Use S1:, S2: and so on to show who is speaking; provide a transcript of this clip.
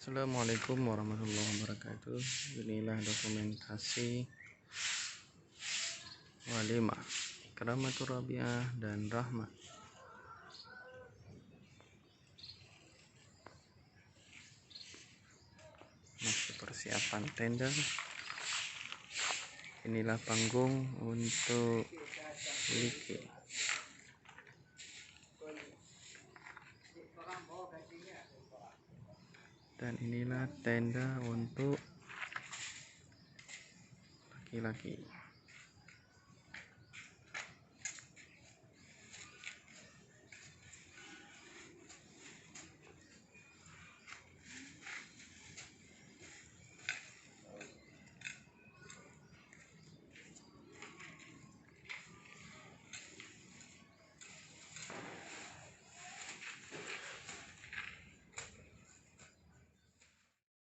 S1: Assalamualaikum warahmatullahi wabarakatuh. Inilah dokumentasi walimah Ikramatul Rabi'ah dan Rahmah. Masih persiapan tenda. Inilah panggung untuk Liki. Dan inilah tenda untuk laki-laki.